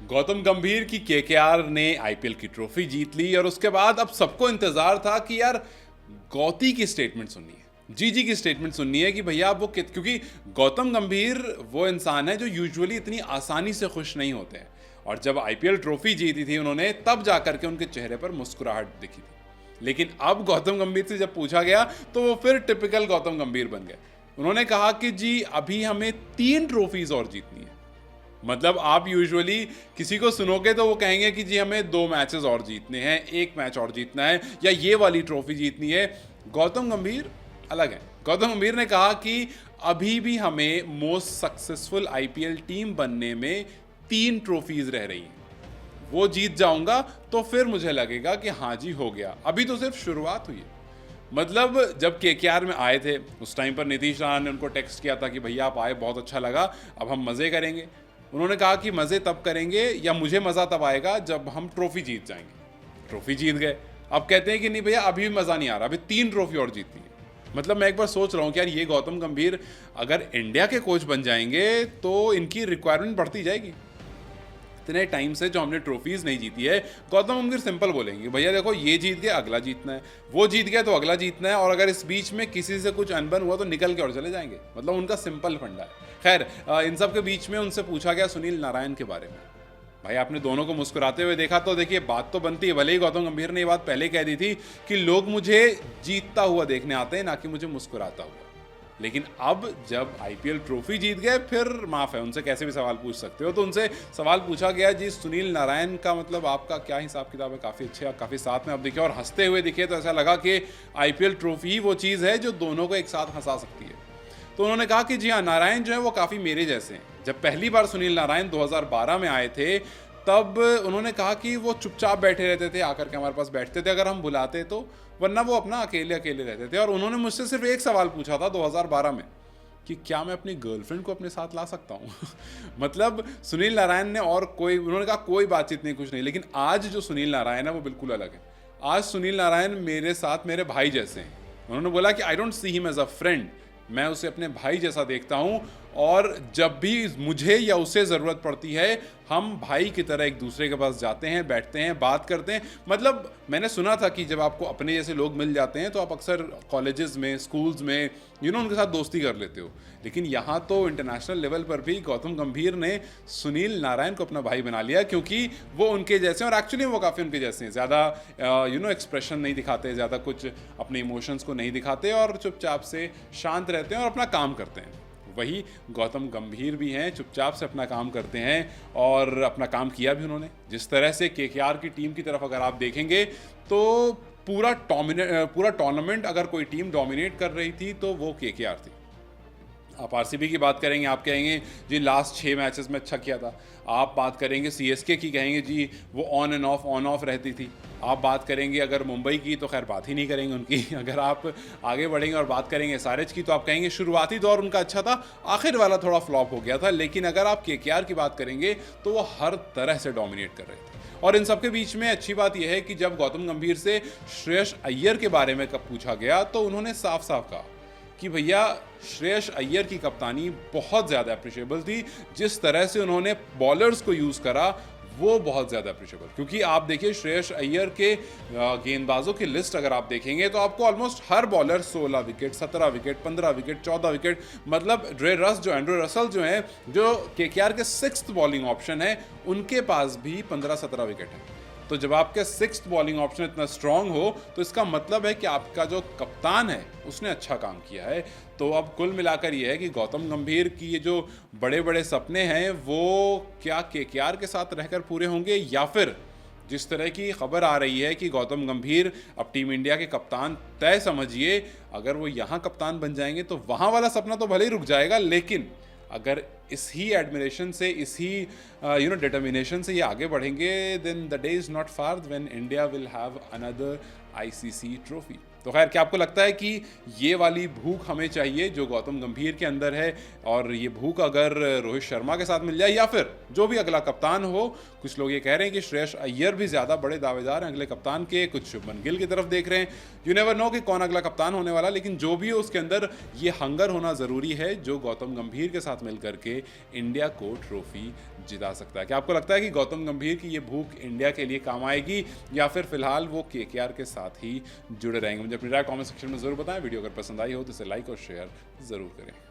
गौतम गंभीर की केकेआर ने आईपीएल की ट्रॉफी जीत ली और उसके बाद अब सबको इंतजार था कि यार गौती की स्टेटमेंट सुननी है, जीजी की स्टेटमेंट सुननी है कि भैया आप वो क्योंकि गौतम गंभीर वो इंसान है जो यूजुअली इतनी आसानी से खुश नहीं होते हैं। और जब आईपीएल ट्रॉफी जीती थी उन्होंने, तब जाकर के उनके चेहरे पर मुस्कुराहट दिखी थी। लेकिन अब गौतम गंभीर से जब पूछा गया तो वो फिर टिपिकल गौतम गंभीर बन गए। उन्होंने कहा कि जी अभी हमें 3 ट्रॉफीज और जीतनी है। मतलब आप यूजुअली किसी को सुनोगे तो वो कहेंगे कि जी हमें 2 मैचेस और जीतने हैं, 1 मैच और जीतना है, या ये वाली ट्रॉफी जीतनी है। गौतम गंभीर अलग है। गौतम गंभीर ने कहा कि अभी भी हमें मोस्ट सक्सेसफुल आईपीएल टीम बनने में 3 ट्रॉफीज रह रही हैं। वो जीत जाऊंगा तो फिर मुझे लगेगा कि हाँ जी हो गया, अभी तो सिर्फ शुरुआत हुई है। मतलब जब केकेआर में आए थे उस टाइम पर नीतीश राणा ने उनको टेक्स्ट किया था कि भैया आप आए, बहुत अच्छा लगा, अब हम मज़े करेंगे। उन्होंने कहा कि मज़े तब करेंगे या मुझे मज़ा तब आएगा जब हम ट्रॉफी जीत जाएंगे। ट्रॉफी जीत गए, अब कहते हैं कि नहीं भैया अभी भी मज़ा नहीं आ रहा, अभी 3 ट्रॉफी और जीतनी है। मतलब मैं एक बार सोच रहा हूँ कि यार ये गौतम गंभीर अगर इंडिया के कोच बन जाएंगे तो इनकी रिक्वायरमेंट बढ़ती जाएगी। इतने टाइम से जो हमने ट्रॉफीज नहीं जीती है, गौतम गंभीर सिंपल बोलेंगे भैया देखो ये जीत गया अगला जीतना है, वो जीत गया तो अगला जीतना है, और अगर इस बीच में किसी से कुछ अनबन हुआ तो निकल के और चले जाएंगे। मतलब उनका सिंपल फंडा है। खैर इन सब के बीच में उनसे पूछा गया सुनील नारायण के बारे में। भाई आपने दोनों को मुस्कुराते हुए देखा तो देखिए बात तो बनती है। भले ही गौतम गंभीर ने ये बात पहले कह दी थी कि लोग मुझे जीतता हुआ देखने आते हैं ना कि मुझे मुस्कुराता हुआ, लेकिन अब जब आईपीएल ट्रॉफी जीत गए फिर माफ है, उनसे कैसे भी सवाल पूछ सकते हो। तो उनसे सवाल पूछा गया जी सुनील नारायण का मतलब आपका क्या हिसाब किताब है, काफ़ी अच्छे काफ़ी साथ में अब दिखे और हंसते हुए दिखे, तो ऐसा लगा कि आईपीएल ट्रॉफी ही वो चीज़ है जो दोनों को एक साथ हंसा सकती है। तो उन्होंने कहा कि जी हाँ, नारायण जो है वो काफ़ी मेरे जैसे हैं। जब पहली बार सुनील नारायण 2012 में आए थे तब उन्होंने कहा कि वो चुपचाप बैठे रहते थे, आकर के हमारे पास बैठते थे अगर हम बुलाते तो, वरना वो अपना अकेले अकेले रहते थे। और उन्होंने मुझसे सिर्फ एक सवाल पूछा था 2012 में कि क्या मैं अपनी गर्लफ्रेंड को अपने साथ ला सकता हूँ। मतलब सुनील नारायण ने और कोई, उन्होंने कहा कोई बातचीत नहीं, कुछ नहीं। लेकिन आज जो सुनील नारायण है वो बिल्कुल अलग है। आज सुनील नारायण मेरे साथ मेरे भाई जैसे हैं। उन्होंने बोला कि I don't see him as a friend, मैं उसे अपने भाई जैसा देखता हूँ, और जब भी मुझे या उसे ज़रूरत पड़ती है हम भाई की तरह एक दूसरे के पास जाते हैं, बैठते हैं, बात करते हैं। मतलब मैंने सुना था कि जब आपको अपने जैसे लोग मिल जाते हैं तो आप अक्सर कॉलेजेस में, स्कूल्स में उनके साथ दोस्ती कर लेते हो। लेकिन यहाँ तो इंटरनेशनल लेवल पर भी गौतम गंभीर ने सुनील नारायण को अपना भाई बना लिया, क्योंकि वो उनके जैसे हैं और एक्चुअली वो काफ़ी उनके जैसे हैं। ज़्यादा एक्सप्रेशन नहीं दिखाते, ज़्यादा कुछ अपने इमोशंस को नहीं दिखाते और चुपचाप से शांत रहते हैं और अपना काम करते हैं। वही गौतम गंभीर भी हैं, चुपचाप से अपना काम करते हैं और अपना काम किया भी उन्होंने। जिस तरह से केकेआर की टीम की तरफ अगर आप देखेंगे तो पूरा टूर्नामेंट अगर कोई टीम डोमिनेट कर रही थी तो वो केकेआर थी। आप आरसीबी की बात करेंगे, आप कहेंगे जी लास्ट 6 मैचेस में अच्छा किया था। आप बात करेंगे सीएसके की, कहेंगे जी वो ऑन ऑफ रहती थी। आप बात करेंगे अगर मुंबई की तो खैर बात ही नहीं करेंगे उनकी। अगर आप आगे बढ़ेंगे और बात करेंगे एसआरएच की तो आप कहेंगे शुरुआती दौर उनका अच्छा था, आखिर वाला थोड़ा फ्लॉप हो गया था। लेकिन अगर आप केकेआर की बात करेंगे तो वो हर तरह से डोमिनेट कर रहे थे। और इन सबके बीच में अच्छी बात यह है कि जब गौतम गंभीर से श्रेयस अय्यर के बारे में कब पूछा गया तो उन्होंने साफ साफ कहा कि भैया श्रेयस अय्यर की कप्तानी बहुत ज़्यादा अप्रिशिएबल थी। जिस तरह से उन्होंने बॉलर्स को यूज़ करा वो बहुत ज़्यादा अप्रिशिएबल। क्योंकि आप देखिए श्रेयस अय्यर के गेंदबाजों की लिस्ट अगर आप देखेंगे तो आपको ऑलमोस्ट हर bowler 16 wicket, 17 wicket, 15 wicket, 14 wicket, मतलब एंड्रे रसल जो हैं, जो केकेआर के 6th बॉलिंग ऑप्शन है, उनके पास भी 15-17 विकेट है। तो जब आपके 6th बॉलिंग ऑप्शन इतना स्ट्रांग हो तो इसका मतलब है कि आपका जो कप्तान है उसने अच्छा काम किया है। तो अब कुल मिलाकर ये है कि गौतम गंभीर की ये जो बड़े बड़े सपने हैं वो क्या केकेआर के साथ रहकर पूरे होंगे, या फिर जिस तरह की खबर आ रही है कि गौतम गंभीर अब टीम इंडिया के कप्तान तय समझिए, अगर वो यहाँ कप्तान बन जाएंगे तो वहाँ वाला सपना तो भले ही रुक जाएगा, लेकिन अगर इस ही एडमिरेशन से, इस ही डिटर्मिनेशन से ये आगे बढ़ेंगे, then the day is not far when India will have another ICC trophy. तो खैर क्या आपको लगता है कि ये वाली भूख हमें चाहिए जो गौतम गंभीर के अंदर है, और ये भूख अगर रोहित शर्मा के साथ मिल जाए या फिर जो भी अगला कप्तान हो? कुछ लोग ये कह रहे हैं कि श्रेयस अय्यर भी ज़्यादा बड़े दावेदार हैं अगले कप्तान के, कुछ शुभमन गिल की तरफ देख रहे हैं। यू नेवर नो कि कौन अगला कप्तान होने वाला, लेकिन जो भी हो उसके अंदर ये हंगर होना ज़रूरी है जो गौतम गंभीर के साथ मिल करके इंडिया को ट्रॉफी जिता सकता है। क्या आपको लगता है कि गौतम गंभीर की ये भूख इंडिया के लिए काम आएगी या फिर फिलहाल वो केकेआर के साथ ही जुड़े रहेंगे? मुझे अपनी राय कमेंट सेक्शन में जरूर बताएं। वीडियो अगर पसंद आई हो तो इसे लाइक और शेयर जरूर करें।